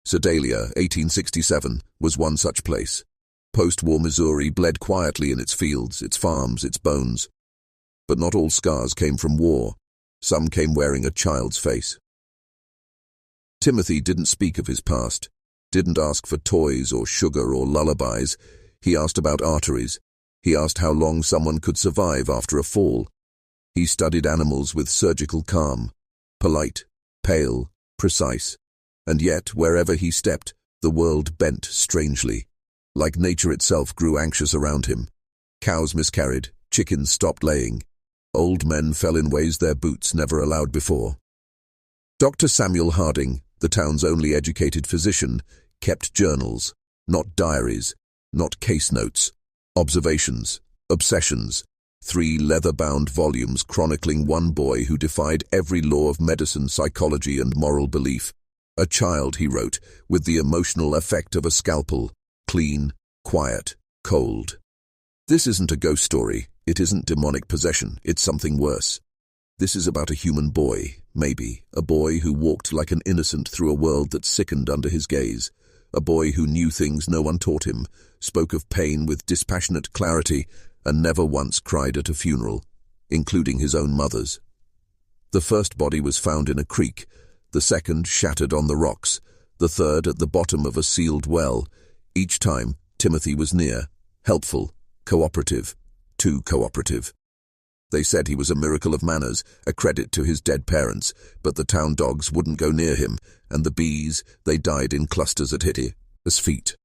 Sedalia, 1867, was one such place. Post-war Missouri bled quietly in its fields, its farms, its bones. But not all scars came from war. Some came wearing a child's face. Timothy didn't speak of his past, didn't ask for toys or sugar or lullabies. He asked about arteries. He asked how long someone could survive after a fall. He studied animals with surgical calm, polite, pale, precise. And yet, wherever he stepped, the world bent strangely. Like nature itself grew anxious around him. Cows miscarried, chickens stopped laying. Old men fell in ways their boots never allowed before. Dr. Samuel Harding, the town's only educated physician, kept journals, not diaries, not case notes, observations, obsessions, 3 leather-bound volumes chronicling one boy who defied every law of medicine, psychology, and moral belief. A child, he wrote, with the emotional effect of a scalpel, clean, quiet, cold. This isn't a ghost story, it isn't demonic possession, it's something worse. This is about a human boy, maybe, a boy who walked like an innocent through a world that sickened under his gaze, a boy who knew things no one taught him, spoke of pain with dispassionate clarity, and never once cried at a funeral, including his own mother's. The first body was found in a creek, the second shattered on the rocks, the third at the bottom of a sealed well. Each time, Timothy was near, helpful, cooperative, too cooperative. They said he was a miracle of manners, a credit to his dead parents, but the town dogs wouldn't go near him, and the bees, they died in clusters at his feet.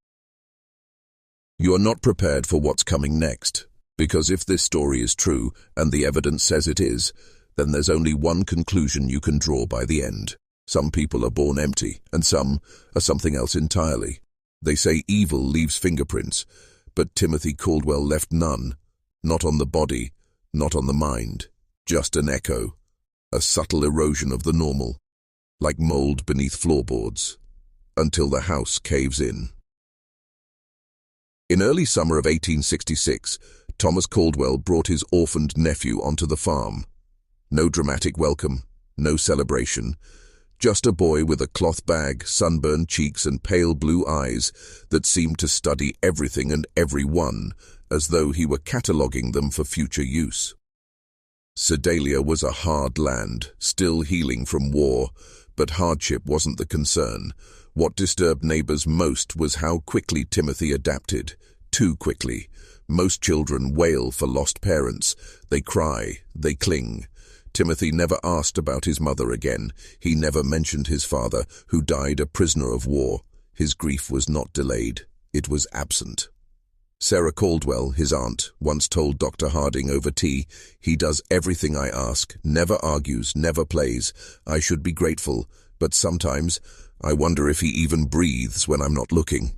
You are not prepared for what's coming next, because if this story is true, and the evidence says it is, then there's only one conclusion you can draw by the end. Some people are born empty, and some are something else entirely. They say evil leaves fingerprints, but Timothy Caldwell left none, not on the body, not on the mind, just an echo, a subtle erosion of the normal, like mold beneath floorboards, until the house caves in. In early summer of 1866, Thomas Caldwell brought his orphaned nephew onto the farm. No dramatic welcome, no celebration, just a boy with a cloth bag, sunburned cheeks, and pale blue eyes that seemed to study everything and everyone, as though he were cataloguing them for future use. Sedalia was a hard land, still healing from war, but hardship wasn't the concern. What disturbed neighbors most was how quickly Timothy adapted, too quickly. Most children wail for lost parents. They cry, they cling. Timothy never asked about his mother again. He never mentioned his father, who died a prisoner of war. His grief was not delayed. It was absent. Sarah Caldwell, his aunt, once told Dr. Harding over tea, "He does everything I ask, never argues, never plays. I should be grateful, but sometimes I wonder if he even breathes when I'm not looking."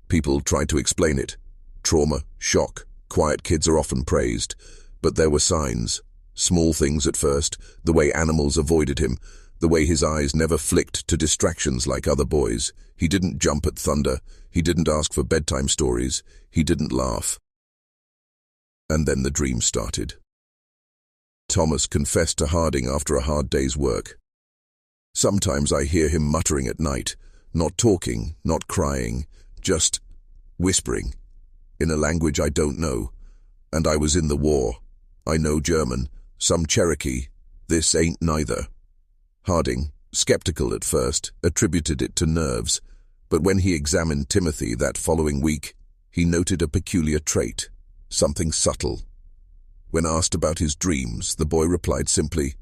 People tried to explain it. Trauma, shock, quiet kids are often praised. But there were signs. Small things at first, the way animals avoided him, the way his eyes never flicked to distractions like other boys. He didn't jump at thunder. He didn't ask for bedtime stories. He didn't laugh. And then the dream started. Thomas confessed to Harding after a hard day's work. "Sometimes I hear him muttering at night, not talking, not crying, just whispering, in a language I don't know. And I was in the war. I know German, some Cherokee. This ain't neither." Harding, skeptical at first, attributed it to nerves, but when he examined Timothy that following week, he noted a peculiar trait, something subtle. When asked about his dreams, the boy replied simply,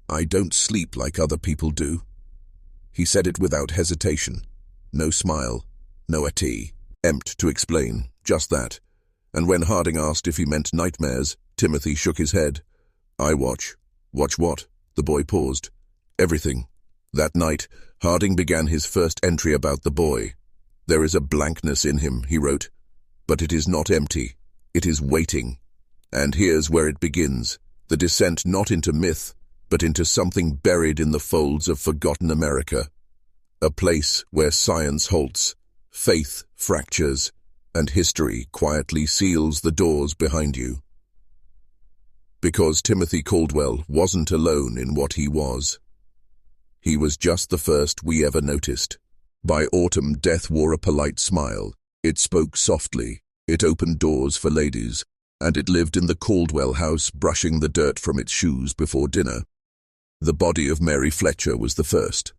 "I don't sleep like other people do." He said it without hesitation. No smile, no attempt to explain, just that. And when Harding asked if he meant nightmares, Timothy shook his head. "I watch." "Watch what?" The boy paused. "Everything." That night, Harding began his first entry about the boy. "There is a blankness in him," he wrote, "but it is not empty. It is waiting." And here's where it begins, the descent not into myth, but into something buried in the folds of forgotten America. A place where science halts, faith fractures, and history quietly seals the doors behind you. Because Timothy Caldwell wasn't alone in what he was. He was just the first we ever noticed. By autumn, death wore a polite smile. It spoke softly, it opened doors for ladies, and it lived in the Caldwell house, brushing the dirt from its shoes before dinner. The body of Mary Fletcher was the first.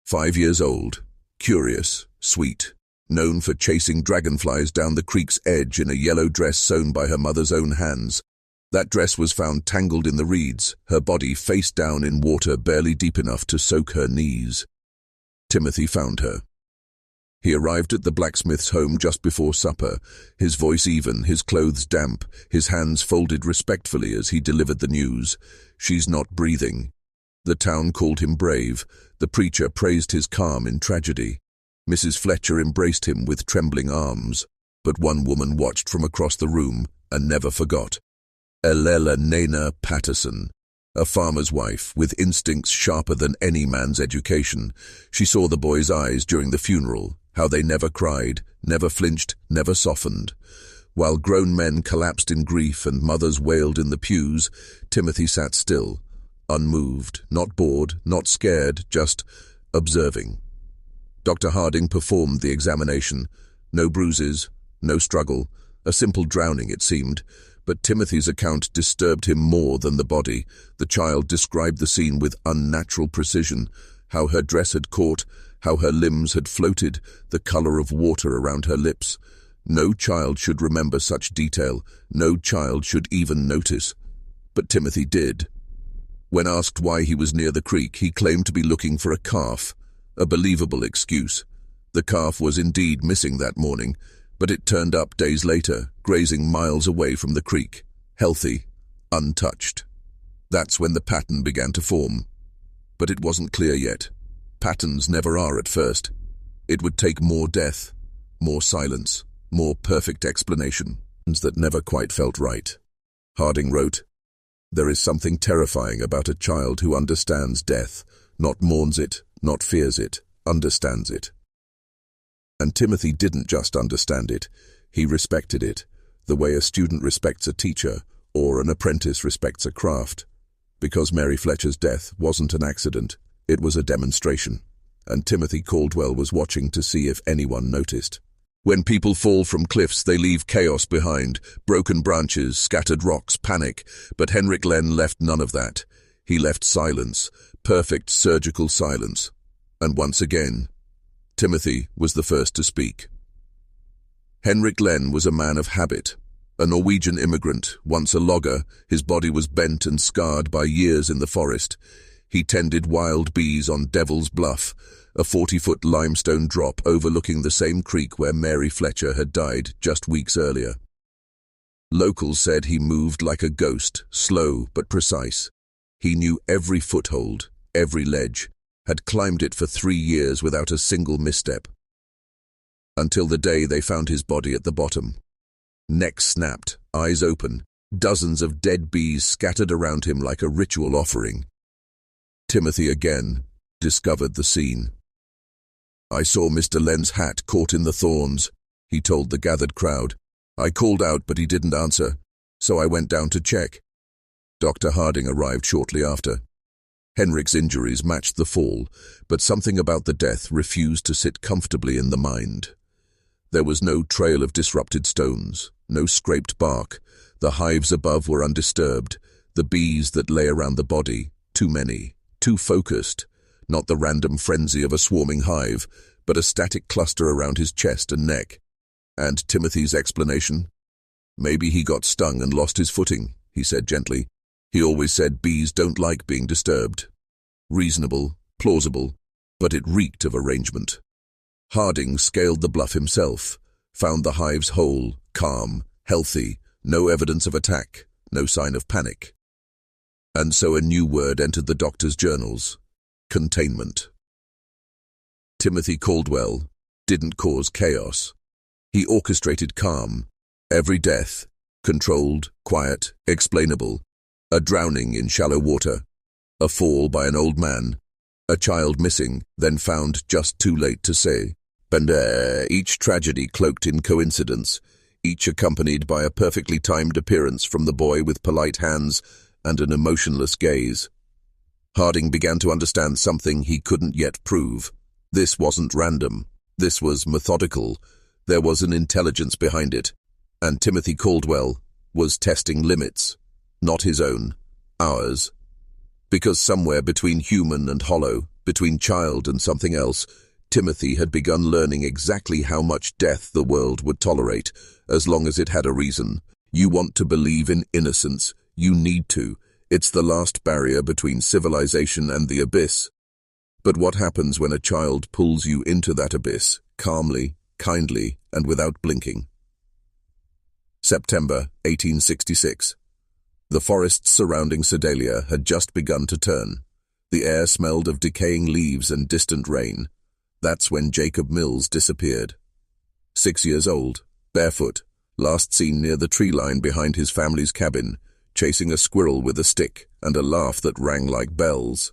5 years old, curious, sweet, known for chasing dragonflies down the creek's edge in a yellow dress sewn by her mother's own hands. That dress was found tangled in the reeds, her body face down in water barely deep enough to soak her knees. Timothy found her. He arrived at the blacksmith's home just before supper, his voice even, his clothes damp, his hands folded respectfully as he delivered the news. "She's not breathing." The town called him brave. The preacher praised his calm in tragedy. Mrs. Fletcher embraced him with trembling arms, but one woman watched from across the room and never forgot. Elela Nana Patterson, a farmer's wife with instincts sharper than any man's education. She saw the boy's eyes during the funeral, how they never cried, never flinched, never softened. While grown men collapsed in grief and mothers wailed in the pews, Timothy sat still, unmoved, not bored, not scared, just observing. Dr. Harding performed the examination. No bruises, no struggle, a simple drowning it seemed, but Timothy's account disturbed him more than the body. The child described the scene with unnatural precision, how her dress had caught, how her limbs had floated, the color of water around her lips. No child should remember such detail, no child should even notice. But Timothy did. When asked why he was near the creek, he claimed to be looking for a calf, a believable excuse. The calf was indeed missing that morning, but it turned up days later, grazing miles away from the creek, healthy, untouched. That's when the pattern began to form. But it wasn't clear yet. Patterns never are at first. It would take more death, more silence, more perfect explanations that never quite felt right. Harding wrote, "There is something terrifying about a child who understands death, not mourns it, not fears it, understands it." And Timothy didn't just understand it, he respected it, the way a student respects a teacher or an apprentice respects a craft. Because Mary Fletcher's death wasn't an accident, it was a demonstration, and Timothy Caldwell was watching to see if anyone noticed. When people fall from cliffs, they leave chaos behind, broken branches, scattered rocks, panic, but Henrik Lenn left none of that. He left silence, perfect surgical silence. And once again, Timothy was the first to speak. Henrik Lenn was a man of habit, a Norwegian immigrant, once a logger. His body was bent and scarred by years in the forest. He tended wild bees on Devil's Bluff, a 40-foot limestone drop overlooking the same creek where Mary Fletcher had died just weeks earlier. Locals said he moved like a ghost, slow but precise. He knew every foothold, every ledge, had climbed it for 3 years without a single misstep. Until the day they found his body at the bottom. Neck snapped, eyes open, dozens of dead bees scattered around him like a ritual offering. Timothy again discovered the scene. "I saw Mr. Lenn's hat caught in the thorns," he told the gathered crowd. "I called out, but he didn't answer, so I went down to check." Dr. Harding arrived shortly after. Henrik's injuries matched the fall, but something about the death refused to sit comfortably in the mind. There was no trail of disrupted stones, no scraped bark. The hives above were undisturbed, the bees that lay around the body, too many, too focused, not the random frenzy of a swarming hive, but a static cluster around his chest and neck. And Timothy's explanation? "Maybe he got stung and lost his footing," he said gently. "He always said bees don't like being disturbed." Reasonable, plausible, but it reeked of arrangement. Harding scaled the bluff himself, found the hives whole, calm, healthy, no evidence of attack, no sign of panic. And so a new word entered the doctor's journals: containment. Timothy Caldwell didn't cause chaos. He orchestrated calm. Every death, controlled, quiet, explainable. A drowning in shallow water, a fall by an old man, a child missing, then found just too late to say. And each tragedy cloaked in coincidence, each accompanied by a perfectly timed appearance from the boy with polite hands and an emotionless gaze. Harding began to understand something he couldn't yet prove. This wasn't random. This was methodical. There was an intelligence behind it. And Timothy Caldwell was testing limits. Not his own. Ours. Because somewhere between human and hollow, between child and something else, Timothy had begun learning exactly how much death the world would tolerate, as long as it had a reason. You want to believe in innocence. You need to. It's the last barrier between civilization and the abyss. But what happens when a child pulls you into that abyss, calmly, kindly, and without blinking? September 1866. The forests surrounding Sedalia had just begun to turn. The air smelled of decaying leaves and distant rain. That's when Jacob Mills disappeared. 6 years old, barefoot, last seen near the tree line behind his family's cabin, chasing a squirrel with a stick and a laugh that rang like bells.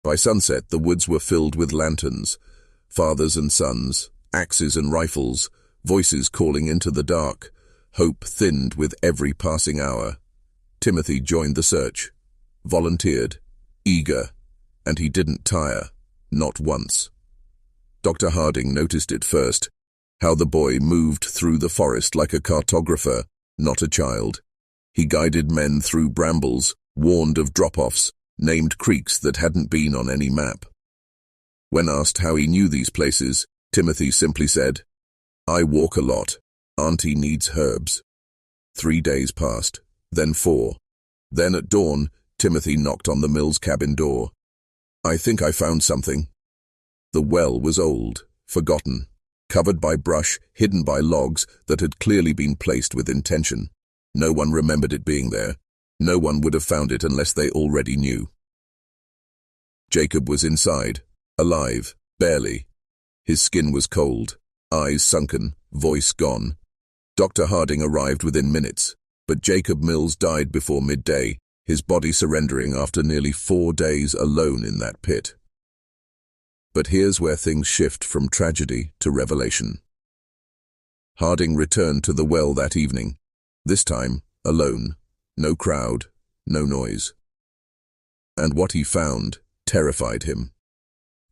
By sunset, the woods were filled with lanterns, fathers and sons, axes and rifles, voices calling into the dark. Hope thinned with every passing hour. Timothy joined the search, volunteered, eager, and he didn't tire, not once. Dr. Harding noticed it first, how the boy moved through the forest like a cartographer, not a child. He guided men through brambles, warned of drop-offs, named creeks that hadn't been on any map. When asked how he knew these places, Timothy simply said, "I walk a lot. Auntie needs herbs." 3 days passed, then 4. Then at dawn, Timothy knocked on the Mills cabin door. "I think I found something." The well was old, forgotten, covered by brush, hidden by logs that had clearly been placed with intention. No one remembered it being there. No one would have found it unless they already knew. Jacob was inside, alive, barely. His skin was cold, eyes sunken, voice gone. Dr. Harding arrived within minutes, but Jacob Mills died before midday, his body surrendering after nearly 4 days alone in that pit. But here's where things shift from tragedy to revelation. Harding returned to the well that evening, this time alone, no crowd, no noise. And what he found terrified him.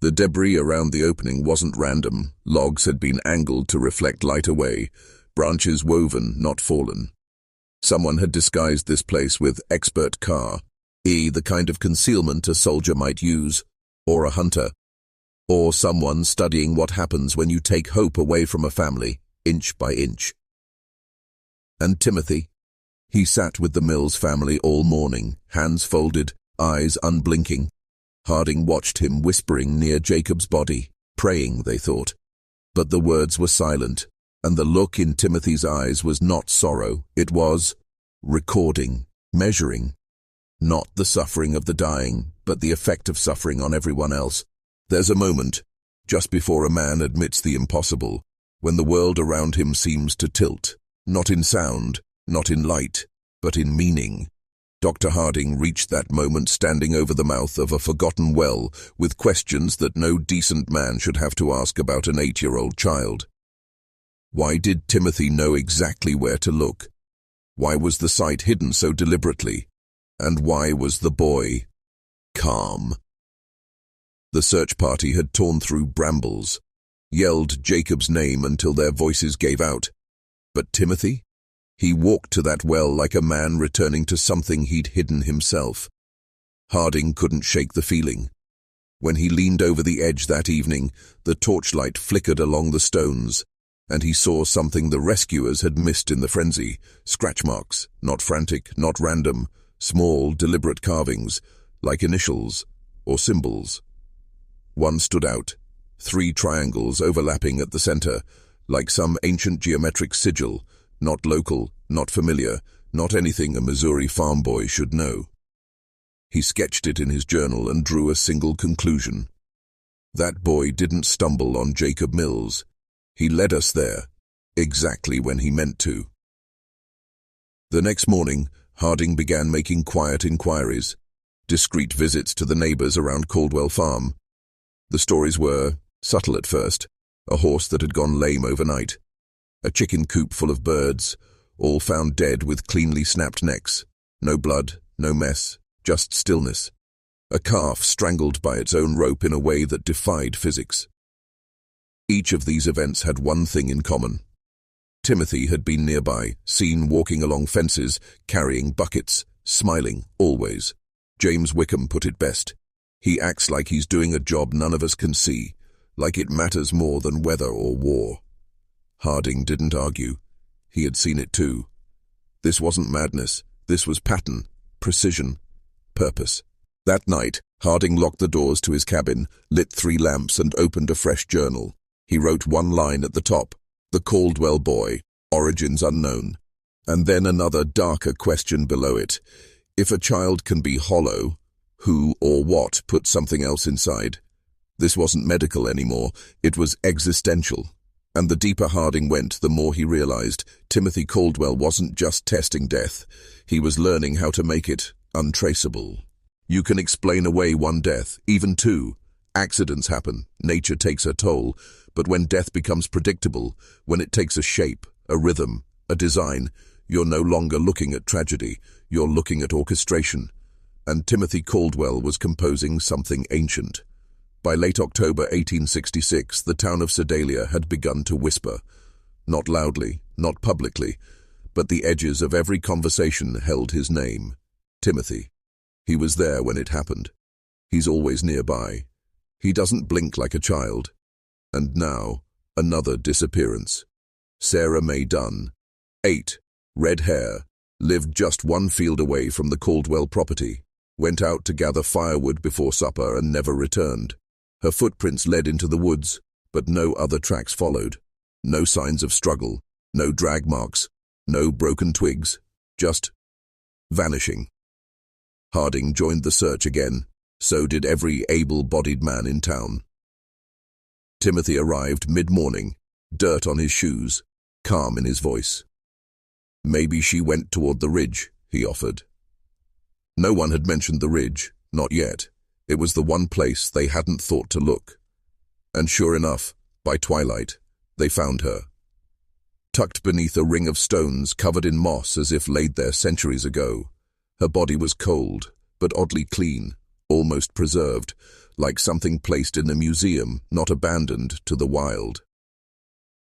The debris around the opening wasn't random. Logs had been angled to reflect light away, branches woven, not fallen. Someone had disguised this place with expert the kind of concealment a soldier might use, or a hunter, or someone studying what happens when you take hope away from a family, inch by inch. And Timothy? He sat with the Mills family all morning, hands folded, eyes unblinking. Harding watched him whispering near Jacob's body, praying, they thought. But the words were silent, and the look in Timothy's eyes was not sorrow, it was recording, measuring. Not the suffering of the dying, but the effect of suffering on everyone else. There's a moment, just before a man admits the impossible, when the world around him seems to tilt, not in sound, not in light, but in meaning. Dr. Harding reached that moment standing over the mouth of a forgotten well with questions that no decent man should have to ask about an 8-year-old child. Why did Timothy know exactly where to look? Why was the site hidden so deliberately? And why was the boy calm? The search party had torn through brambles, yelled Jacob's name until their voices gave out. But Timothy? He walked to that well like a man returning to something he'd hidden himself. Harding couldn't shake the feeling. When he leaned over the edge that evening, the torchlight flickered along the stones, and he saw something the rescuers had missed in the frenzy. Scratch marks, not frantic, not random, small, deliberate carvings, like initials or symbols. One stood out, 3 triangles overlapping at the center, like some ancient geometric sigil, not local, not familiar, not anything a Missouri farm boy should know. He sketched it in his journal and drew a single conclusion. That boy didn't stumble on Jacob Mills. He led us there, exactly when he meant to. The next morning, Harding began making quiet inquiries, discreet visits to the neighbors around Caldwell Farm. The stories were subtle at first: a horse that had gone lame overnight, a chicken coop full of birds, all found dead with cleanly snapped necks, no blood, no mess, just stillness, a calf strangled by its own rope in a way that defied physics. Each of these events had one thing in common. Timothy had been nearby, seen walking along fences, carrying buckets, smiling, always. James Wickham put it best. He acts like he's doing a job none of us can see, like it matters more than weather or war. Harding didn't argue. He had seen it too. This wasn't madness. This was pattern, precision, purpose. That night, Harding locked the doors to his cabin, lit 3 lamps and opened a fresh journal. He wrote one line at the top, "The Caldwell Boy, origins unknown." And then another darker question below it. If a child can be hollow, who or what put something else inside? This wasn't medical anymore, it was existential. And the deeper Harding went, the more he realized Timothy Caldwell wasn't just testing death, he was learning how to make it untraceable. You can explain away one death, even 2. Accidents happen, nature takes her toll, but when death becomes predictable, when it takes a shape, a rhythm, a design, you're no longer looking at tragedy, you're looking at orchestration. And Timothy Caldwell was composing something ancient. By late October 1866, the town of Sedalia had begun to whisper. Not loudly, not publicly, but the edges of every conversation held his name. Timothy. He was there when it happened. He's always nearby. He doesn't blink like a child. And now, another disappearance. Sarah May Dunn, 8, red hair, lived just 1 field away from the Caldwell property, went out to gather firewood before supper and never returned. Her footprints led into the woods, but no other tracks followed. No signs of struggle, no drag marks, no broken twigs, just vanishing. Harding joined the search again. So did every able-bodied man in town. Timothy arrived mid-morning, dirt on his shoes, calm in his voice. "Maybe she went toward the ridge," he offered. No one had mentioned the ridge, not yet. It was the one place they hadn't thought to look. And sure enough, by twilight, they found her. Tucked beneath a ring of stones covered in moss as if laid there centuries ago. Her body was cold, but oddly clean, almost preserved, like something placed in a museum, not abandoned to the wild.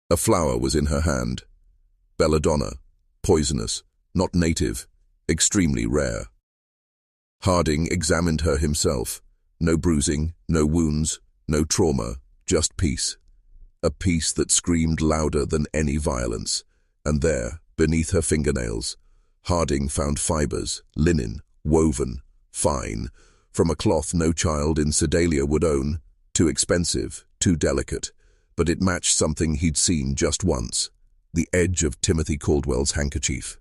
A flower was in her hand. Belladonna, poisonous, not native, extremely rare. Harding examined her himself. No bruising, no wounds, no trauma, just peace. A peace that screamed louder than any violence. And there, beneath her fingernails, Harding found fibers, linen, woven, fine, from a cloth no child in Sedalia would own. Too expensive, too delicate, but it matched something he'd seen just once, the edge of Timothy Caldwell's handkerchief.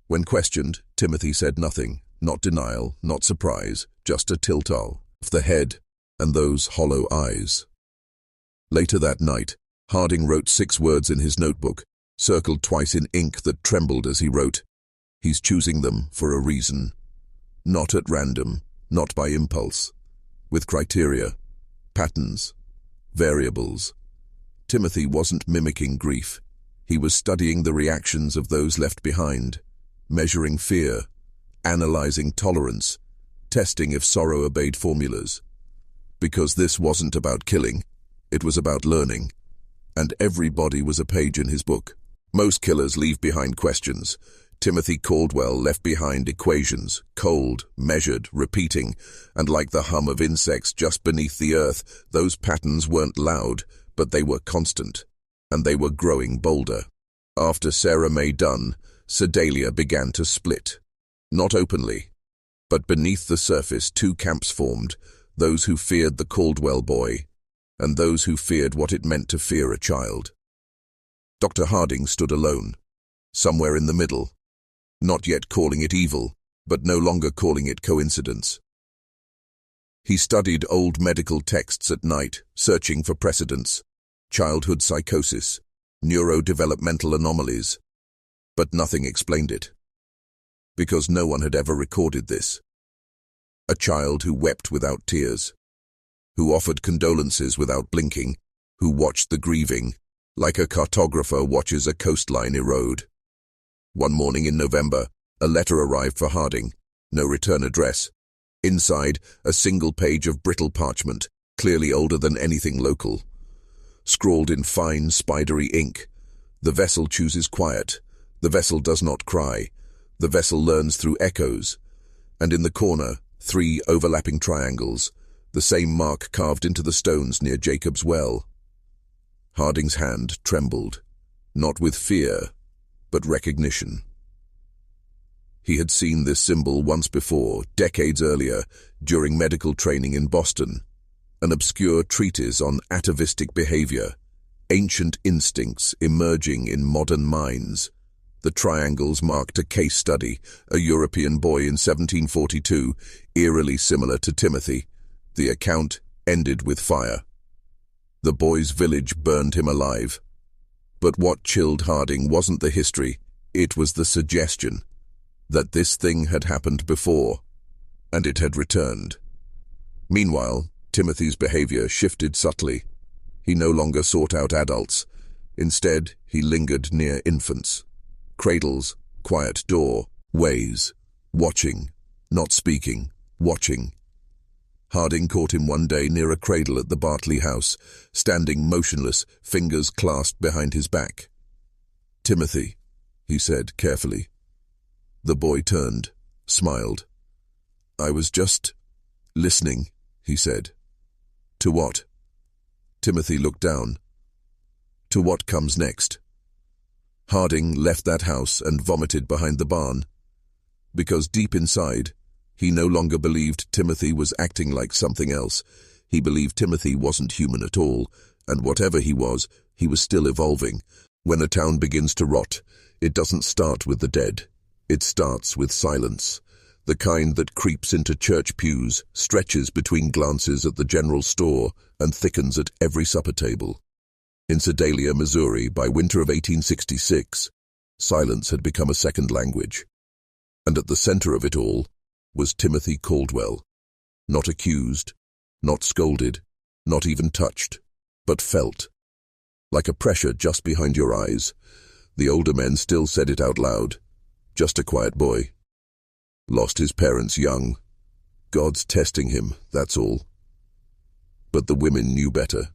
When questioned, Timothy said nothing, not denial, not surprise, just a tilt of the head and those hollow eyes. Later that night, Harding wrote 6 words in his notebook, circled twice in ink that trembled as he wrote. He's choosing them for a reason. Not at random, not by impulse. With criteria, patterns, variables. Timothy wasn't mimicking grief. He was studying the reactions of those left behind, measuring fear, analyzing tolerance, testing if sorrow obeyed formulas. Because this wasn't about killing, it was about learning. And every body was a page in his book. Most killers leave behind questions. Timothy Caldwell left behind equations, cold, measured, repeating, and like the hum of insects just beneath the earth, those patterns weren't loud, but they were constant, and they were growing bolder. After Sarah May Dunn, Sedalia began to split. Not openly, but beneath the surface 2 camps formed, those who feared the Caldwell boy, and those who feared what it meant to fear a child. Dr. Harding stood alone, somewhere in the middle, not yet calling it evil, but no longer calling it coincidence. He studied old medical texts at night, searching for precedents, childhood psychosis, neurodevelopmental anomalies, but nothing explained it. Because no one had ever recorded this. A child who wept without tears, who offered condolences without blinking, who watched the grieving, like a cartographer watches a coastline erode. One morning in November, a letter arrived for Harding. No return address, Inside, a single page of brittle parchment, clearly older than anything local. Scrawled in fine, spidery ink, "The vessel chooses quiet. The vessel does not cry. The vessel learns through echoes." And in the corner, 3 overlapping triangles, the same mark carved into the stones near Jacob's well. Harding's hand trembled, not with fear, but recognition. He had seen this symbol once before, decades earlier, during medical training in Boston. An obscure treatise on atavistic behavior, ancient instincts emerging in modern minds. The triangles marked a case study, a European boy in 1742, eerily similar to Timothy. The account ended with fire. The boy's village burned him alive. But what chilled Harding wasn't the history, it was the suggestion that this thing had happened before, and it had returned. Meanwhile, Timothy's behavior shifted subtly. He no longer sought out adults. Instead, he lingered near infants. Cradles, quiet door, ways, watching, not speaking, watching. Harding caught him one day near a cradle at the Bartley house, standing motionless, fingers clasped behind his back. "Timothy," he said carefully. The boy turned, smiled. "I was just listening," he said. "To what?" Timothy looked down. "To what comes next." Harding left that house and vomited behind the barn. Because deep inside, he no longer believed Timothy was acting like something else. He believed Timothy wasn't human at all, and whatever he was still evolving. When a town begins to rot, it doesn't start with the dead. It starts with silence. The kind that creeps into church pews, stretches between glances at the general store, and thickens at every supper table. In Sedalia, Missouri, by winter of 1866, silence had become a second language. And at the center of it all was Timothy Caldwell. Not accused, not scolded, not even touched, but felt. Like a pressure just behind your eyes. The older men still said it out loud. Just a quiet boy. Lost his parents young. God's testing him, that's all. But the women knew better.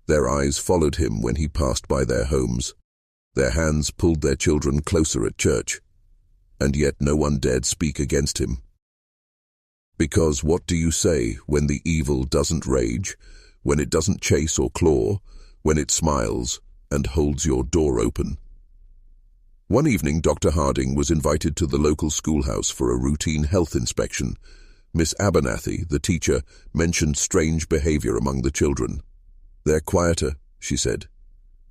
Their eyes followed him when he passed by their homes. Their hands pulled their children closer at church. And yet no one dared speak against him. Because what do you say when the evil doesn't rage, when it doesn't chase or claw, when it smiles and holds your door open? One evening, Dr. Harding was invited to the local schoolhouse for a routine health inspection. Miss Abernathy, the teacher, mentioned strange behavior among the children. "They're quieter," she said.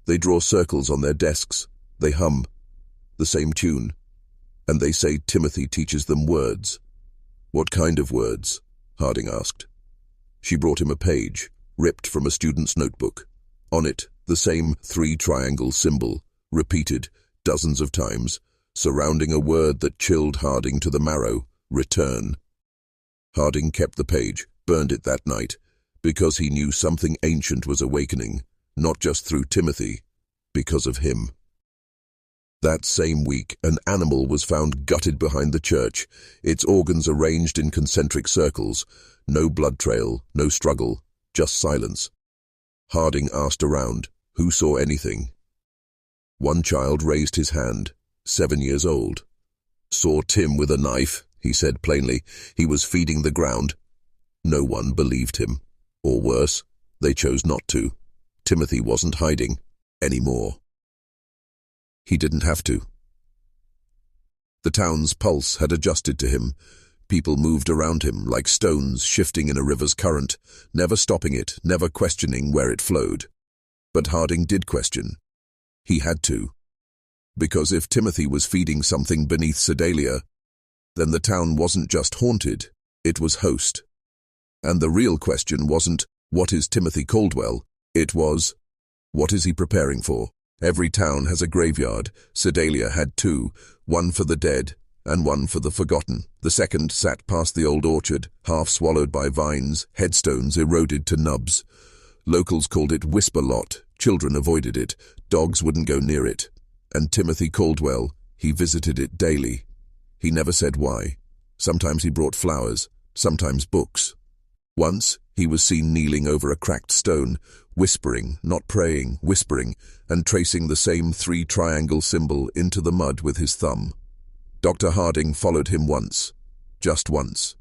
"They draw circles on their desks. They hum the same tune. And they say Timothy teaches them words." "What kind of words?" Harding asked. She brought him a page, ripped from a student's notebook. On it, the same 3-triangle symbol, repeated dozens of times, surrounding a word that chilled Harding to the marrow: return. Harding kept the page, burned it that night, because he knew something ancient was awakening, not just through Timothy, because of him. That same week, an animal was found gutted behind the church, its organs arranged in concentric circles. No blood trail, no struggle, just silence. Harding asked around, who saw anything? One child raised his hand, 7 years old. "Saw Tim with a knife," he said plainly. "He was feeding the ground." No one believed him. Or worse, they chose not to. Timothy wasn't hiding anymore. He didn't have to. The town's pulse had adjusted to him. People moved around him like stones shifting in a river's current, never stopping it, never questioning where it flowed. But Harding did question. He had to. Because if Timothy was feeding something beneath Sedalia, then the town wasn't just haunted, it was host. And the real question wasn't, what is Timothy Caldwell? It was, what is he preparing for? Every town has a graveyard. Sedalia had 2, one for the dead and one for the forgotten. The second sat past the old orchard, half swallowed by vines, headstones eroded to nubs. Locals called it Whisper Lot. Children avoided it. Dogs wouldn't go near it. And Timothy Caldwell, he visited it daily. He never said why. Sometimes he brought flowers, sometimes books. Once, he was seen kneeling over a cracked stone, whispering, not praying, whispering, and tracing the same 3-triangle symbol into the mud with his thumb. Dr. Harding followed him once, just once.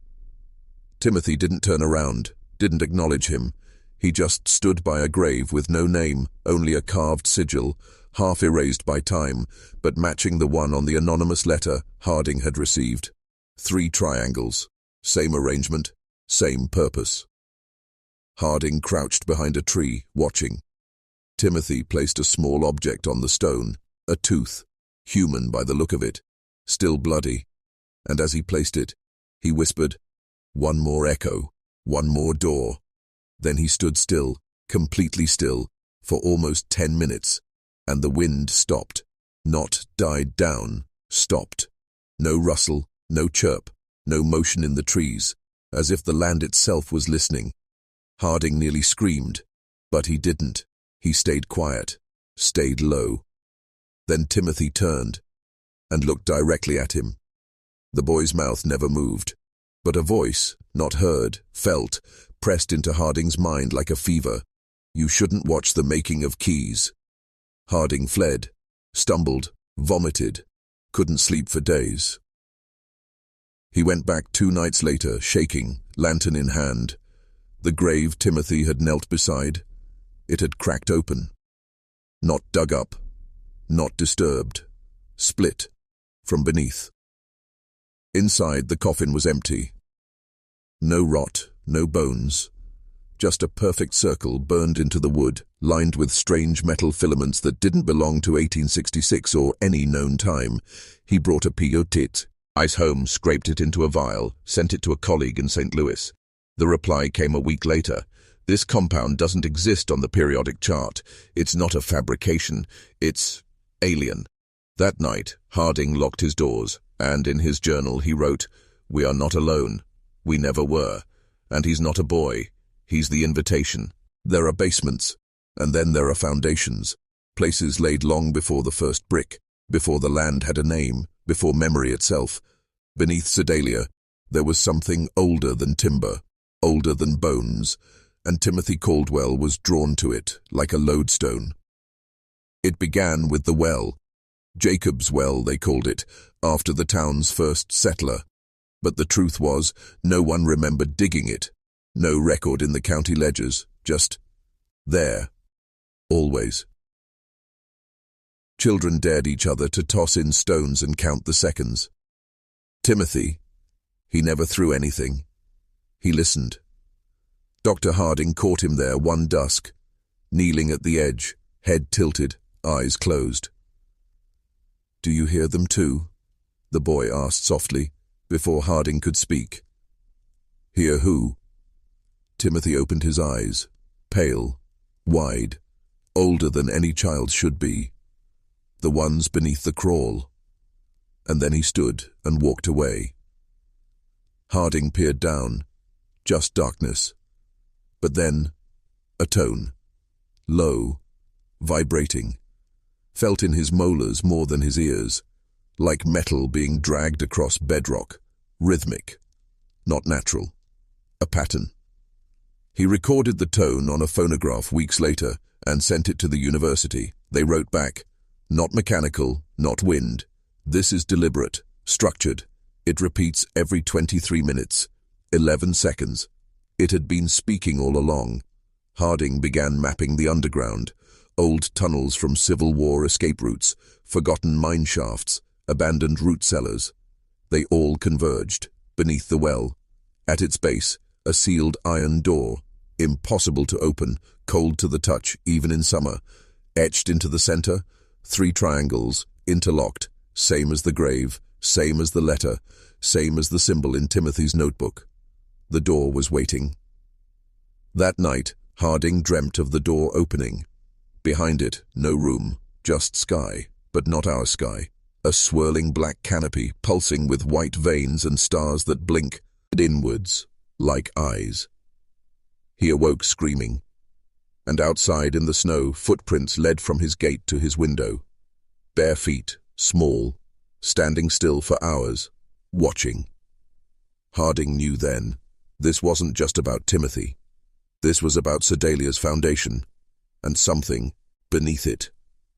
Timothy didn't turn around, didn't acknowledge him. He just stood by a grave with no name, only a carved sigil, half erased by time, but matching the one on the anonymous letter Harding had received. 3 triangles, same arrangement, same purpose. Harding crouched behind a tree, watching. Timothy placed a small object on the stone, a tooth, human by the look of it, still bloody, and as he placed it, he whispered, "One more echo, one more door." Then he stood still, completely still, for almost 10 minutes, and the wind stopped, not died down, stopped. No rustle, no chirp, no motion in the trees, as if the land itself was listening. Harding nearly screamed, but he didn't. He stayed quiet, stayed low. Then Timothy turned and looked directly at him. The boy's mouth never moved, but a voice, not heard, felt, pressed into Harding's mind like a fever. "You shouldn't watch the making of keys." Harding fled, stumbled, vomited, couldn't sleep for days. He went back 2 nights later, shaking, lantern in hand. The grave Timothy had knelt beside, it had cracked open. Not dug up, not disturbed, split from beneath. Inside, the coffin was empty. No rot, no bones, just a perfect circle burned into the wood, lined with strange metal filaments that didn't belong to 1866 or any known time. He brought a piot ice home, scraped it into a vial, sent it to a colleague in St. Louis. The reply came a week later. "This compound doesn't exist on the periodic chart. It's not a fabrication. It's alien." That night, Harding locked his doors, and in his journal he wrote, "We are not alone. We never were. And he's not a boy. He's the invitation. There are basements, and then there are foundations, places laid long before the first brick, before the land had a name, before memory itself. Beneath Sedalia, there was something older than timber, older than bones, and Timothy Caldwell was drawn to it like a lodestone. It began with the well. Jacob's Well, they called it, after the town's first settler. But the truth was, no one remembered digging it. No record in the county ledgers, just there, always. Children dared each other to toss in stones and count the seconds. Timothy, he never threw anything. He listened. Dr. Harding caught him there one dusk, kneeling at the edge, head tilted, eyes closed. "Do you hear them too?" the boy asked softly, before Harding could speak. "Hear who?" Timothy opened his eyes, pale, wide, older than any child should be. The ones beneath the crawl. And then he stood and walked away. Harding peered down, just darkness. But then, a tone, low, vibrating, felt in his molars more than his ears, like metal being dragged across bedrock, rhythmic, not natural, a pattern. He recorded the tone on a phonograph weeks later and sent it to the university. They wrote back, "Not mechanical, not wind. This is deliberate, structured. It repeats every 23 minutes, 11 seconds. It had been speaking all along." Harding began mapping the underground, old tunnels from Civil War escape routes, forgotten mine shafts, abandoned root cellars. They all converged, beneath the well. At its base, a sealed iron door, impossible to open, cold to the touch, even in summer. Etched into the center, 3 triangles, interlocked, same as the grave, same as the letter, same as the symbol in Timothy's notebook. The door was waiting. That night, Harding dreamt of the door opening. Behind it, no room, just sky, but not our sky. A swirling black canopy, pulsing with white veins and stars that blink inwards, like eyes. He awoke screaming. And outside in the snow, footprints led from his gate to his window. Bare feet, small, standing still for hours, watching. Harding knew then, This wasn't just about Timothy. This was about Sedalia's foundation, and something beneath it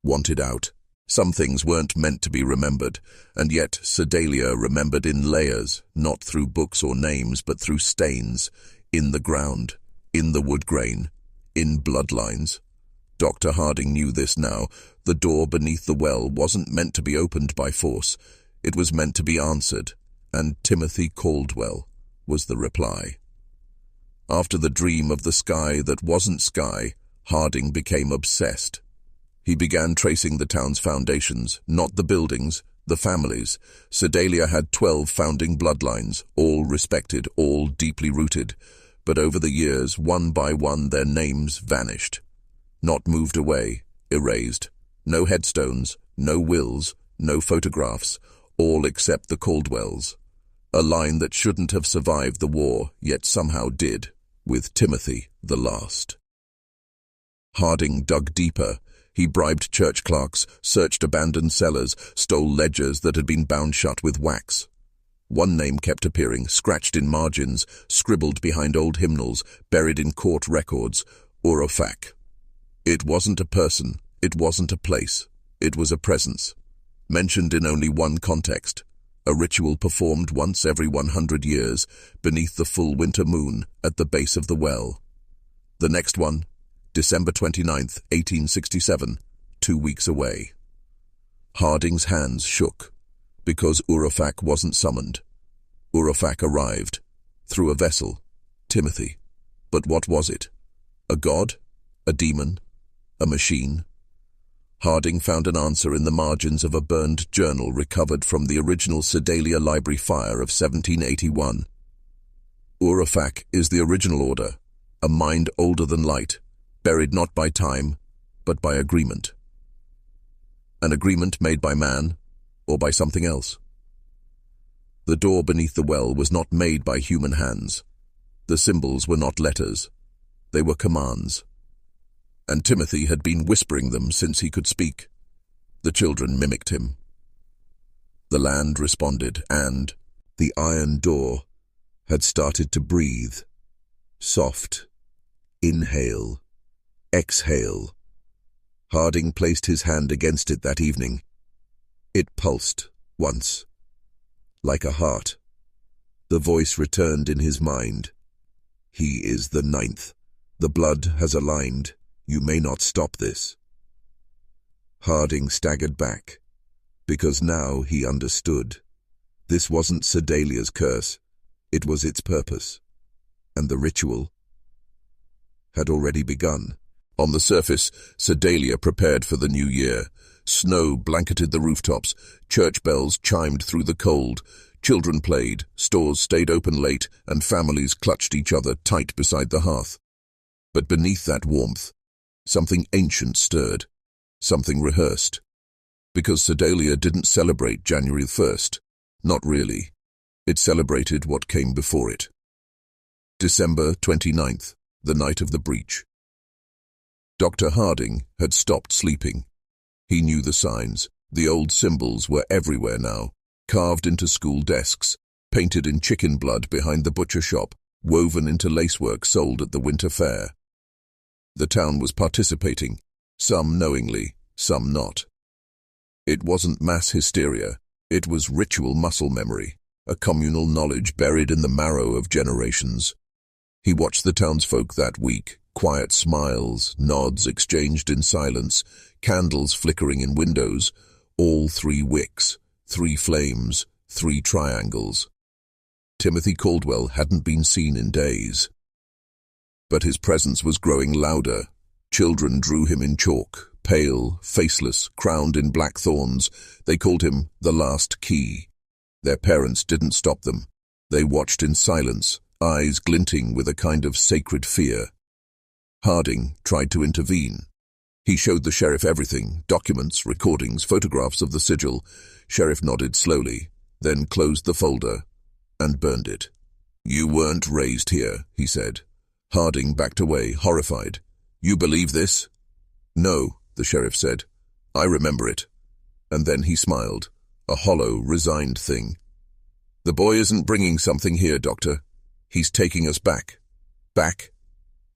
wanted out. Some things weren't meant to be remembered, and yet Sedalia remembered in layers, not through books or names, but through stains, in the ground, in the wood grain, in bloodlines. Dr. Harding knew this now. The door beneath the well wasn't meant to be opened by force. It was meant to be answered, and Timothy Caldwell was the reply. After the dream of the sky that wasn't sky, Harding became obsessed. He began tracing the town's foundations, not the buildings, the families. Sedalia had 12 founding bloodlines, all respected, all deeply rooted. But over the years, one by one, their names vanished. Not moved away, erased. No headstones, no wills, no photographs, all except the Caldwells. A line that shouldn't have survived the war, yet somehow did, with Timothy the last. Harding dug deeper. He bribed church clerks, searched abandoned cellars, stole ledgers that had been bound shut with wax. One name kept appearing, scratched in margins, scribbled behind old hymnals, buried in court records: Orphanage. It wasn't a person, it wasn't a place, it was a presence. Mentioned in only one context: a ritual performed once every 100 years, beneath the full winter moon, at the base of the well. The next one, December 29th, 1867, 2 weeks away. Harding's hands shook, because Orphanage wasn't summoned. Orphanage arrived, through a vessel, Timothy. But what was it? A god? A demon? A machine? Harding found an answer in the margins of a burned journal recovered from the original Sedalia library fire of 1781. Orphanage is the original order, a mind older than light, buried not by time, but by agreement. An agreement made by man, or by something else. The door beneath the well was not made by human hands. The symbols were not letters. They were commands. And Timothy had been whispering them since he could speak. The children mimicked him. The land responded, and the iron door had started to breathe. Soft. Inhale. Exhale. Harding placed his hand against it that evening. It pulsed, once. Like a heart. The voice returned in his mind. He is the 9th. The blood has aligned. You may not stop this. Harding staggered back, because now he understood. This wasn't Sedalia's curse. It was its purpose. And the ritual had already begun. On the surface, Sedalia prepared for the new year. Snow blanketed the rooftops, church bells chimed through the cold, children played, stores stayed open late, and families clutched each other tight beside the hearth. But beneath that warmth, something ancient stirred, something rehearsed. Because Sedalia didn't celebrate January 1st. Not really. It celebrated what came before it. December 29th, the night of the breach. Dr. Harding had stopped sleeping. He knew the signs. The old symbols were everywhere now, carved into school desks, painted in chicken blood behind the butcher shop, woven into lacework sold at the winter fair. The town was participating, some knowingly, some not. It wasn't mass hysteria, it was ritual muscle memory, a communal knowledge buried in the marrow of generations. He watched the townsfolk that week, quiet smiles, nods exchanged in silence, candles flickering in windows, all 3 wicks, 3 flames, 3 triangles. Timothy Caldwell hadn't been seen in days. But his presence was growing louder. Children drew him in chalk, pale, faceless, crowned in black thorns. They called him the last key. Their parents didn't stop them. They watched in silence, eyes glinting with a kind of sacred fear. Harding tried to intervene. He showed the sheriff everything, documents, recordings, photographs of the sigil. Sheriff nodded slowly, then closed the folder and burned it. "You weren't raised here," he said. Harding backed away, horrified. "You believe this?" "No," the sheriff said. "I remember it." And then he smiled, a hollow, resigned thing. "The boy isn't bringing something here, Doctor. He's taking us back. Back?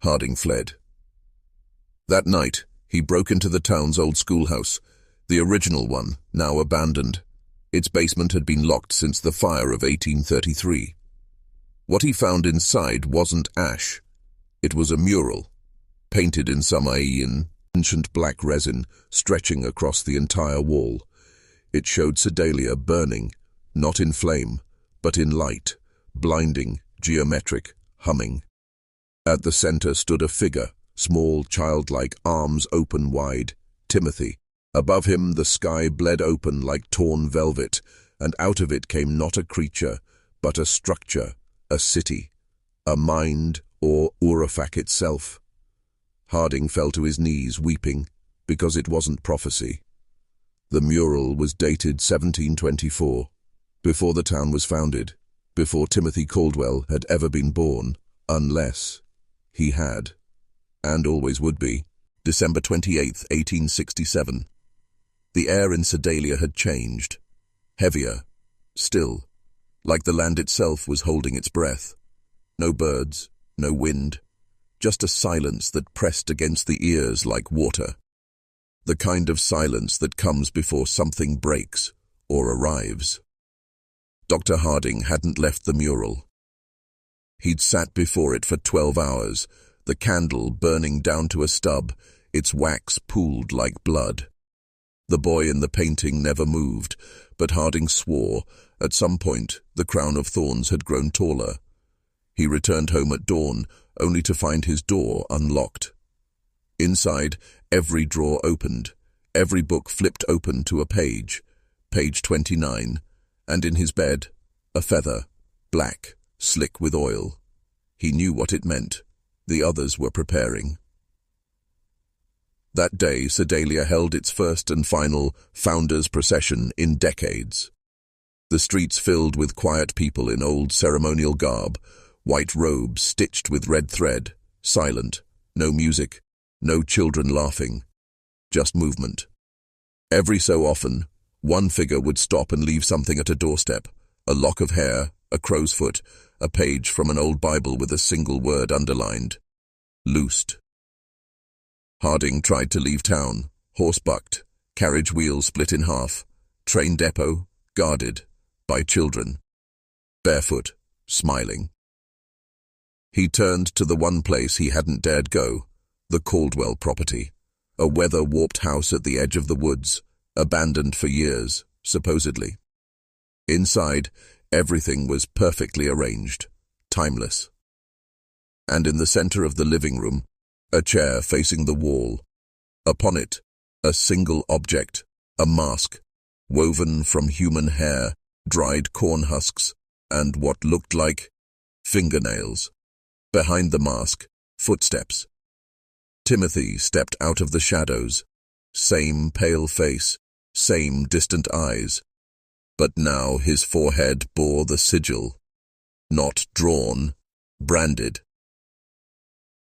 Harding fled. That night, he broke into the town's old schoolhouse, the original one, now abandoned. Its basement had been locked since the fire of 1833. What he found inside wasn't ash. It was a mural, painted in some ancient black resin, stretching across the entire wall. It showed Sedalia burning, not in flame, but in light, blinding, geometric, humming. At the center stood a figure, small, childlike, arms open wide, Timothy. Above him the sky bled open like torn velvet, and out of it came not a creature, but a structure, a city, a mind, or Urafak itself. Harding fell to his knees, weeping, because it wasn't prophecy. The mural was dated 1724, before the town was founded, before Timothy Caldwell had ever been born, unless he had, and always would be, December 28, 1867. The air in Sedalia had changed, heavier, still, like the land itself was holding its breath. No birds, no wind, just a silence that pressed against the ears like water. The kind of silence that comes before something breaks or arrives. Dr. Harding hadn't left the mural. He'd sat before it for 12 hours, the candle burning down to a stub, its wax pooled like blood. The boy in the painting never moved, but Harding swore, at some point, the crown of thorns had grown taller. He returned home at dawn, only to find his door unlocked. Inside, every drawer opened, every book flipped open to a page, page 29, and in his bed, a feather, black, slick with oil. He knew what it meant. The others were preparing. That day, Sedalia held its first and final founders' procession in decades. The streets filled with quiet people in old ceremonial garb, white robes stitched with red thread, silent, no music, no children laughing, just movement. Every so often, one figure would stop and leave something at a doorstep, a lock of hair, a crow's foot, a page from an old Bible with a single word underlined. Loosed. Harding tried to leave town, horse bucked, carriage wheel split in half, train depot, guarded, by children, barefoot, smiling. He turned to the one place he hadn't dared go, the Caldwell property, a weather-warped house at the edge of the woods, abandoned for years, supposedly. Inside, everything was perfectly arranged, timeless. And in the center of the living room, a chair facing the wall. Upon it, a single object, a mask, woven from human hair, dried corn husks, and what looked like fingernails. Behind the mask, footsteps. Timothy stepped out of the shadows. Same pale face, same distant eyes. But now his forehead bore the sigil. Not drawn, branded.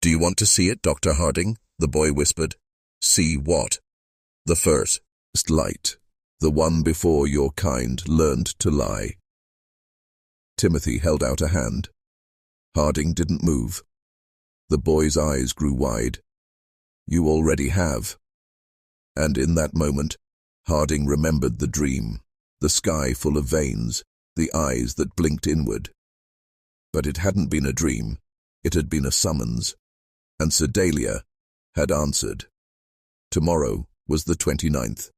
"Do you want to see it, Dr. Harding?" the boy whispered. "See what?" "The first light, the one before your kind learned to lie." Timothy held out a hand. Harding didn't move. The boy's eyes grew wide. "You already have." And in that moment, Harding remembered the dream, the sky full of veins, the eyes that blinked inward. But it hadn't been a dream. It had been a summons. And Sedalia had answered. Tomorrow was the 29th.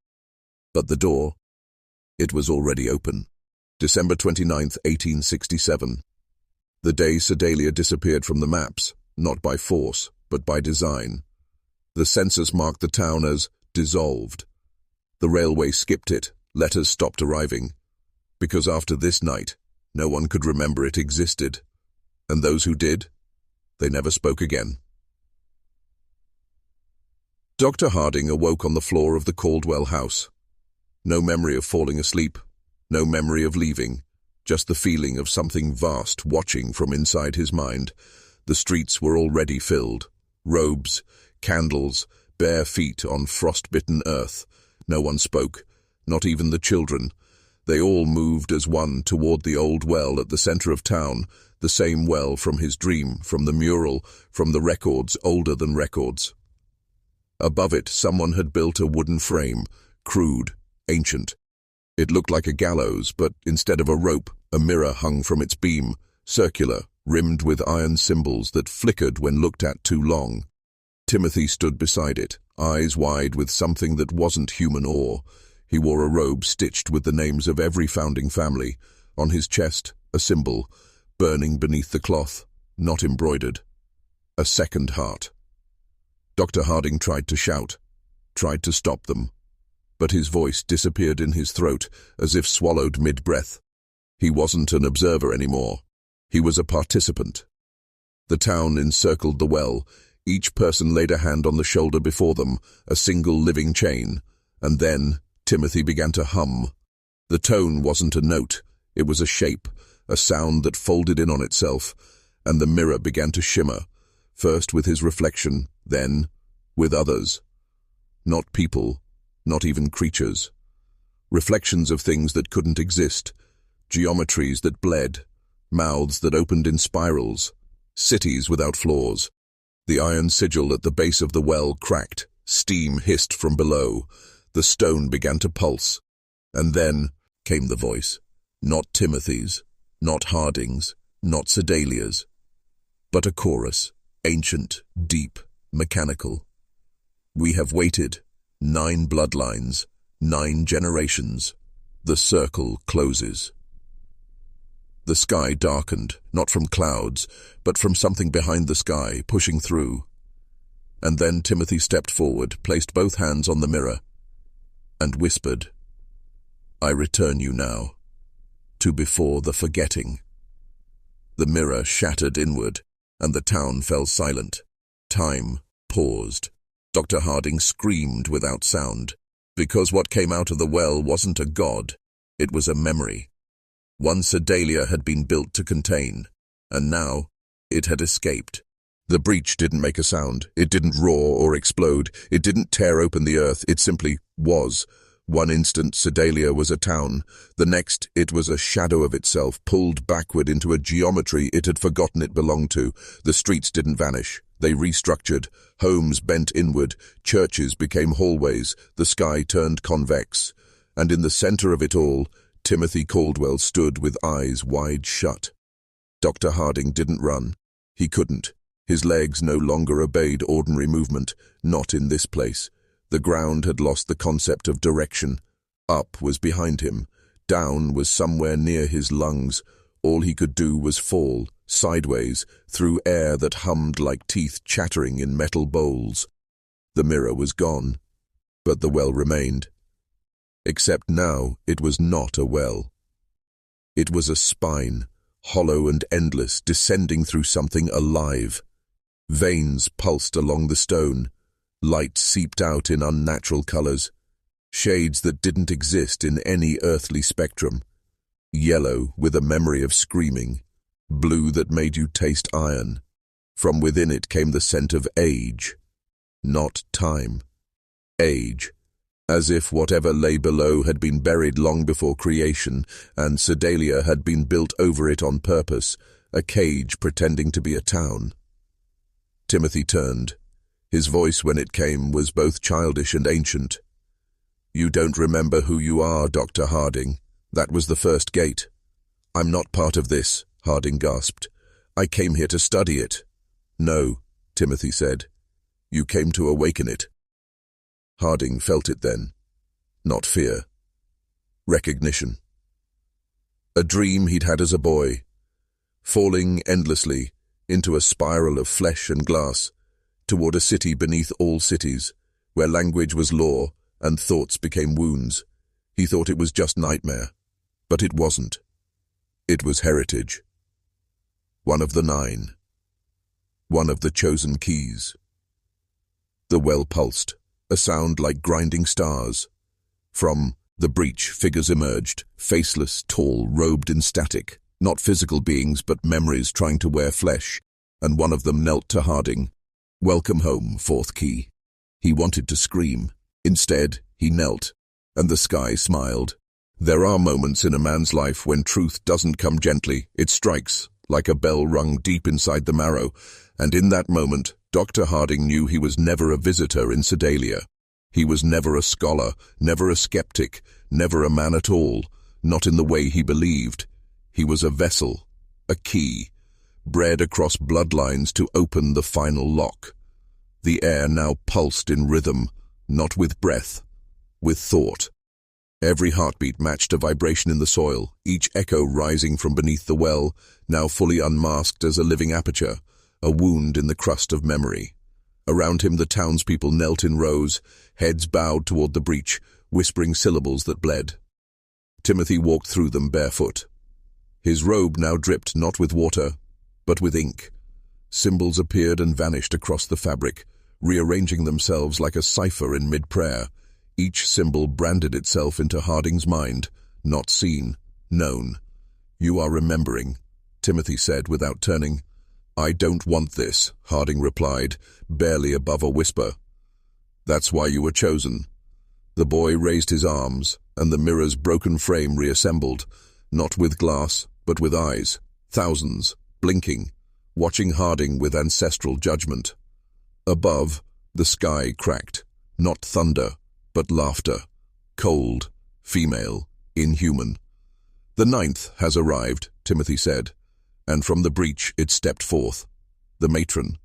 But the door, it was already open. December 29th, 1867. The day Sedalia disappeared from the maps, not by force, but by design. The census marked the town as dissolved. The railway skipped it, letters stopped arriving. Because after this night, no one could remember it existed. And those who did, they never spoke again. Dr. Harding awoke on the floor of the Caldwell house. No memory of falling asleep, no memory of leaving, just the feeling of something vast watching from inside his mind. The streets were already filled. Robes, candles, bare feet on frost-bitten earth. No one spoke, not even the children. They all moved as one toward the old well at the center of town, the same well from his dream, from the mural, from the records older than records. Above it, someone had built a wooden frame, crude, ancient. It looked like a gallows, but instead of a rope, a mirror hung from its beam, circular, rimmed with iron symbols that flickered when looked at too long. Timothy stood beside it, eyes wide with something that wasn't human awe. He wore a robe stitched with the names of every founding family. On his chest, a symbol, burning beneath the cloth, not embroidered. A second heart. Dr. Harding tried to shout, tried to stop them, but his voice disappeared in his throat, as if swallowed mid-breath. He wasn't an observer anymore. He was a participant. The town encircled the well. Each person laid a hand on the shoulder before them, a single living chain, and then Timothy began to hum. The tone wasn't a note, it was a shape, a sound that folded in on itself, and the mirror began to shimmer, first with his reflection, then with others. Not people, not even creatures. Reflections of things that couldn't exist, geometries that bled, mouths that opened in spirals, cities without floors. The iron sigil at the base of the well cracked, steam hissed from below. The stone began to pulse, and then came the voice. Not Timothy's, not Harding's, not Sedalia's, but a chorus, ancient, deep, mechanical. We have waited, 9 bloodlines, 9 generations. The circle closes. The sky darkened, not from clouds, but from something behind the sky, pushing through. And then Timothy stepped forward, placed both hands on the mirror, and whispered, I return you now, to before the forgetting. The mirror shattered inward, and the town fell silent. Time paused. Dr. Harding screamed without sound, because what came out of the well wasn't a god, it was a memory. One Sedalia had been built to contain, and now it had escaped. The breach didn't make a sound, it didn't roar or explode, it didn't tear open the earth, it simply was. One instant Sedalia was a town, the next it was a shadow of itself, pulled backward into a geometry it had forgotten it belonged to. The streets didn't vanish, they restructured, homes bent inward, churches became hallways, the sky turned convex, and in the center of it all, Timothy Caldwell stood with eyes wide shut. Dr. Harding didn't run. He couldn't. His legs no longer obeyed ordinary movement, not in this place. The ground had lost the concept of direction. Up was behind him. Down was somewhere near his lungs. All he could do was fall, sideways, through air that hummed like teeth chattering in metal bowls. The mirror was gone, but the well remained. Except now it was not a well. It was a spine, hollow and endless, descending through something alive. Veins pulsed along the stone. Light seeped out in unnatural colors, shades that didn't exist in any earthly spectrum. Yellow with a memory of screaming, blue that made you taste iron. From within it came the scent of age, not time. Age, as if whatever lay below had been buried long before creation, and Sedalia had been built over it on purpose, a cage pretending to be a town. Timothy turned. His voice, when it came, was both childish and ancient. You don't remember who you are, Dr. Harding. That was the first gate. I'm not part of this, Harding gasped. I came here to study it. No, Timothy said. You came to awaken it. Harding felt it then. Not fear. Recognition. A dream he'd had as a boy, falling endlessly into a spiral of flesh and glass, toward a city beneath all cities, where language was law and thoughts became wounds. He thought it was just nightmare, but it wasn't. It was heritage. One of the 9. One of the chosen keys. The well pulsed, a sound like grinding stars. From the breach, figures emerged, faceless, tall, robed in static, not physical beings but memories trying to wear flesh, and one of them knelt to Harding. Welcome home, 4th key. He wanted to scream. Instead, he knelt, and the sky smiled. There are moments in a man's life when truth doesn't come gently. It strikes, like a bell rung deep inside the marrow, and in that moment, Dr. Harding knew he was never a visitor in Sedalia. He was never a scholar, never a skeptic, never a man at all, not in the way he believed. He was a vessel, a key, bred across bloodlines to open the final lock. The air now pulsed in rhythm, not with breath, with thought. Every heartbeat matched a vibration in the soil, each echo rising from beneath the well, now fully unmasked as a living aperture, a wound in the crust of memory. Around him the townspeople knelt in rows, heads bowed toward the breach, whispering syllables that bled. Timothy walked through them barefoot. His robe now dripped not with water, but with ink. Symbols appeared and vanished across the fabric, rearranging themselves like a cipher in mid-prayer. Each symbol branded itself into Harding's mind, not seen, known. "You are remembering," Timothy said without turning. "I don't want this," Harding replied, barely above a whisper. "That's why you were chosen." The boy raised his arms, and the mirror's broken frame reassembled, not with glass, but with eyes, thousands, blinking, watching Harding with ancestral judgment. Above, the sky cracked, not thunder, but laughter, cold, female, inhuman. "The ninth has arrived," Timothy said, and from the breach it stepped forth. The matron,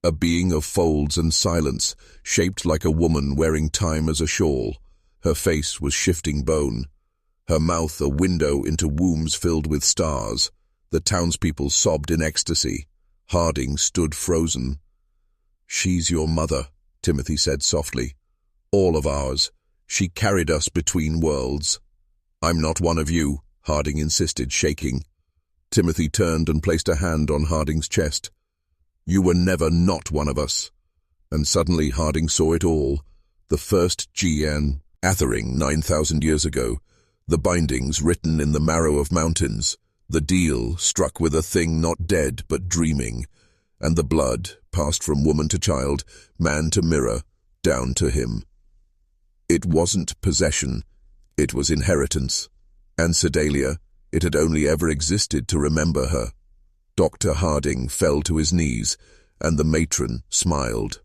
a being of folds and silence, shaped like a woman wearing time as a shawl. Her face was shifting bone, her mouth a window into wombs filled with stars. The townspeople sobbed in ecstasy. Harding stood frozen. "She's your mother," Timothy said softly. "All of ours. She carried us between worlds." "I'm not one of you," Harding insisted, shaking. Timothy turned and placed a hand on Harding's chest. "You were never not one of us." And suddenly Harding saw it all. The first GN, Athering 9,000 years ago. The bindings written in the marrow of mountains. The deal struck with a thing not dead but dreaming. And the blood passed from woman to child, man to mirror, down to him. It wasn't possession, it was inheritance. And Sedalia, it had only ever existed to remember her. Dr. Harding fell to his knees, and the matron smiled.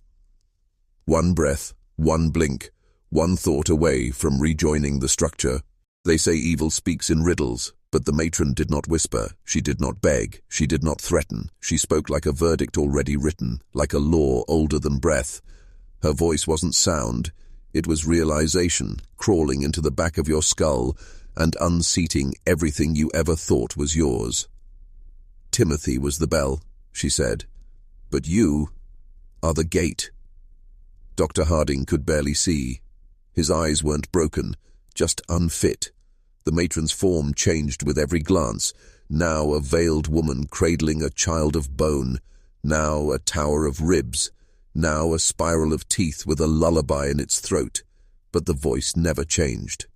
One breath, one blink, one thought away from rejoining the structure. They say evil speaks in riddles, but the matron did not whisper, she did not beg, she did not threaten. She spoke like a verdict already written, like a law older than breath. Her voice wasn't sound, it was realization, crawling into the back of your skull and unseating everything you ever thought was yours. "Timothy was the bell," she said, "but you are the gate." Dr. Harding could barely see. His eyes weren't broken, just unfit. The matron's form changed with every glance, now a veiled woman cradling a child of bone, now a tower of ribs, now a spiral of teeth with a lullaby in its throat, but the voice never changed.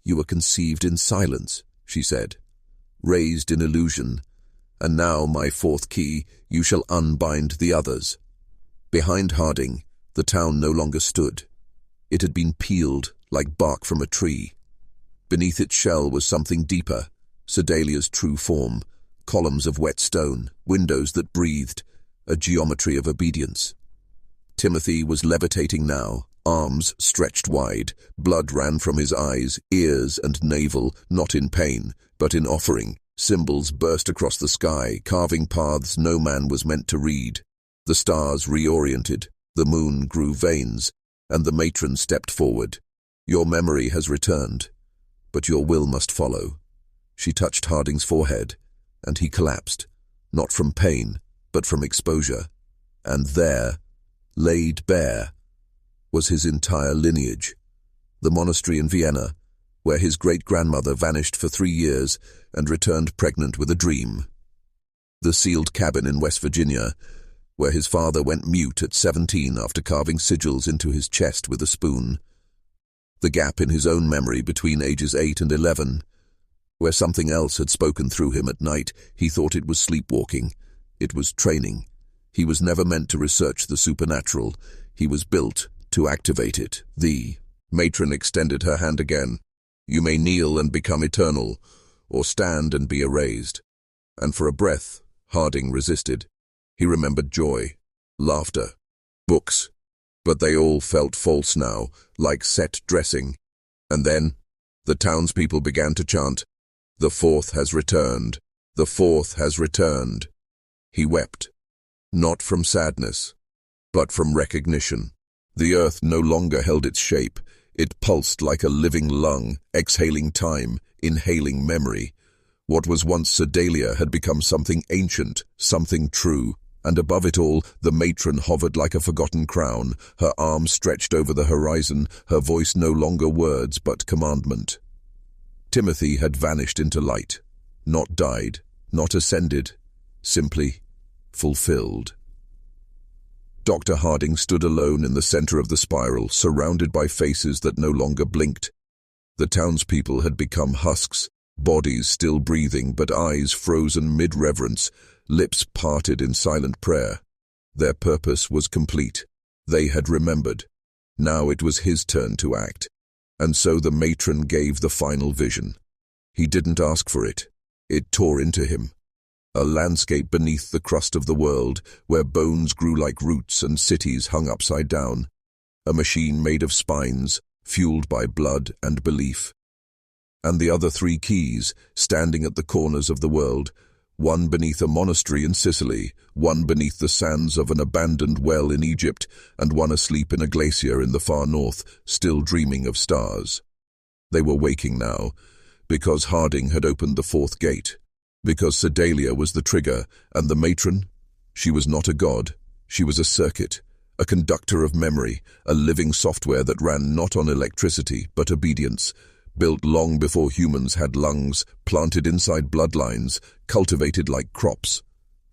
"You were conceived in silence," she said, "raised in illusion, and now, my fourth key, you shall unbind the others." Behind Harding, the town no longer stood. It had been peeled like bark from a tree. Beneath its shell was something deeper, Sedalia's true form, columns of wet stone, windows that breathed, a geometry of obedience. Timothy was levitating now, arms stretched wide, blood ran from his eyes, ears and navel, not in pain, but in offering. Symbols burst across the sky, carving paths no man was meant to read. The stars reoriented, the moon grew veins, and the matron stepped forward. "Your memory has returned, but your will must follow." She touched Harding's forehead, and he collapsed, not from pain, but from exposure. And there, laid bare, was his entire lineage. The monastery in Vienna, where his great-grandmother vanished for 3 years and returned pregnant with a dream. The sealed cabin in West Virginia, where his father went mute at 17 after carving sigils into his chest with a spoon. The gap in his own memory between ages 8 and 11, where something else had spoken through him at night. He thought it was sleepwalking. It was training. He was never meant to research the supernatural. He was built to activate it. The matron extended her hand again. You may kneel and become eternal, or stand and be erased. And for a breath, Harding resisted. He remembered joy, laughter, books, but they all felt false now, like set dressing. And then, the townspeople began to chant, "The fourth has returned, the fourth has returned." He wept, not from sadness, but from recognition. The earth no longer held its shape. It pulsed like a living lung, exhaling time, inhaling memory. What was once Sedalia had become something ancient, something true. And above it all, the matron hovered like a forgotten crown, her arms stretched over the horizon, her voice no longer words but commandment. Timothy had vanished into light, not died, not ascended, simply fulfilled. Dr. Harding stood alone in the center of the spiral, surrounded by faces that no longer blinked. The townspeople had become husks, bodies still breathing but eyes frozen mid-reverence, lips parted in silent prayer. Their purpose was complete. They had remembered. Now it was his turn to act. And so the matron gave the final vision. He didn't ask for it. It tore into him. A landscape beneath the crust of the world, where bones grew like roots and cities hung upside down. A machine made of spines, fueled by blood and belief. And the other three keys, standing at the corners of the world, one beneath a monastery in Sicily, one beneath the sands of an abandoned well in Egypt, and one asleep in a glacier in the far north, still dreaming of stars. They were waking now, because Harding had opened the fourth gate, because Sedalia was the trigger, and the matron? She was not a god, she was a circuit, a conductor of memory, a living software that ran not on electricity but obedience, built long before humans had lungs, planted inside bloodlines, cultivated like crops.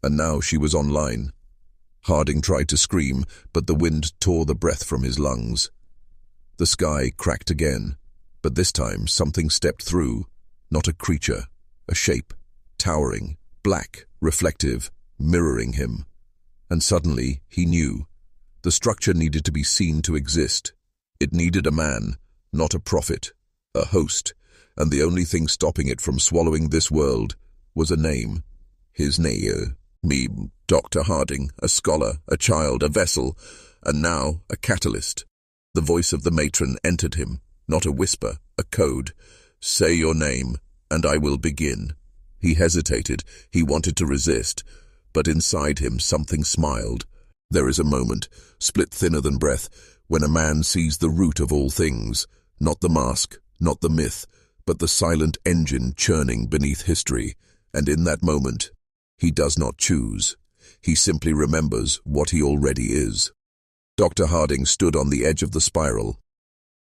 And now she was online. Harding tried to scream, but the wind tore the breath from his lungs. The sky cracked again, but this time something stepped through, not a creature, a shape, towering, black, reflective, mirroring him. And suddenly he knew. The structure needed to be seen to exist. It needed a man, not a prophet, a host, and the only thing stopping it from swallowing this world was a name. His name. Me, Dr. Harding, a scholar, a child, a vessel, and now a catalyst. The voice of the matron entered him, not a whisper, a code. "Say your name, and I will begin." He hesitated, he wanted to resist, but inside him something smiled. There is a moment, split thinner than breath, when a man sees the root of all things, not the mask, not the myth, but the silent engine churning beneath history, and in that moment, he does not choose. He simply remembers what he already is. Dr. Harding stood on the edge of the spiral.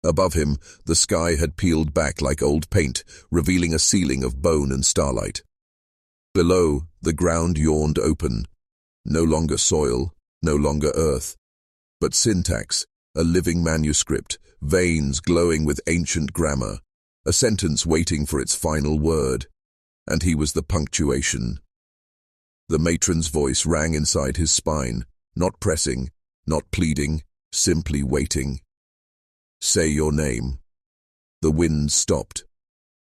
Above him, the sky had peeled back like old paint, revealing a ceiling of bone and starlight. Below, the ground yawned open. No longer soil, no longer earth, but syntax, a living manuscript, veins glowing with ancient grammar, a sentence waiting for its final word. And he was the punctuation. The matron's voice rang inside his spine, not pressing, not pleading, simply waiting. "Say your name." The wind stopped.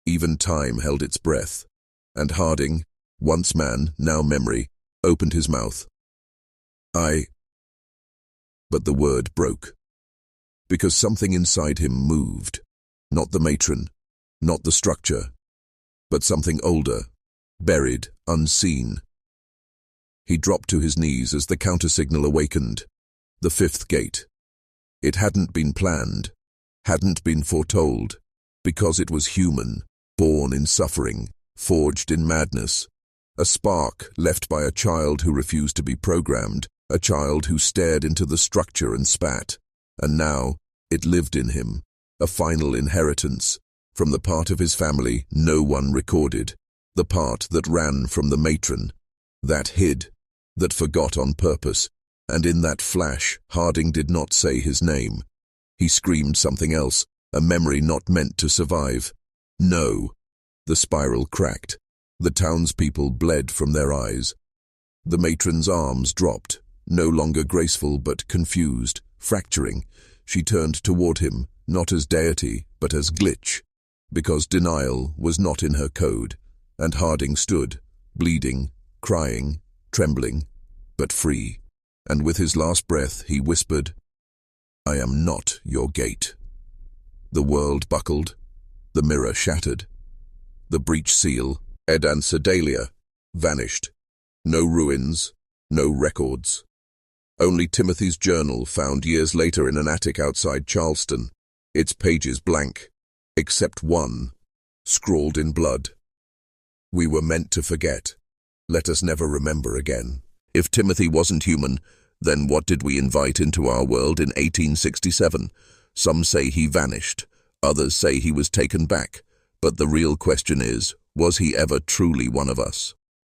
Even time held its breath. And Harding, once man, now memory, opened his mouth. But the word broke. Because something inside him moved. Not the matron, not the structure, but something older, buried, unseen. He dropped to his knees as the countersignal awakened. The fifth gate. It hadn't been planned, hadn't been foretold, because it was human, born in suffering, forged in madness. A spark left by a child who refused to be programmed, a child who stared into the structure and spat. And now, it lived in him, a final inheritance, from the part of his family no one recorded, the part that ran from the matron, that hid, that forgot on purpose, and in that flash, Harding did not say his name. He screamed something else, a memory not meant to survive. No. The spiral cracked. The townspeople bled from their eyes. The matron's arms dropped, no longer graceful but confused, fracturing. She turned toward him, not as deity, but as glitch. because denial was not in her code, and Harding stood, bleeding, crying, trembling, but free. And with his last breath he whispered, "I am not your gate." The world buckled, the mirror shattered. The breach seal, and Sedalia, vanished. No ruins, no records. Only Timothy's journal, found years later in an attic outside Charleston, its pages blank, except one, scrawled in blood. "We were meant to forget. Let us never remember again." If Timothy wasn't human, then what did we invite into our world in 1867? Some say he vanished, others say he was taken back, but the real question is, was he ever truly one of us?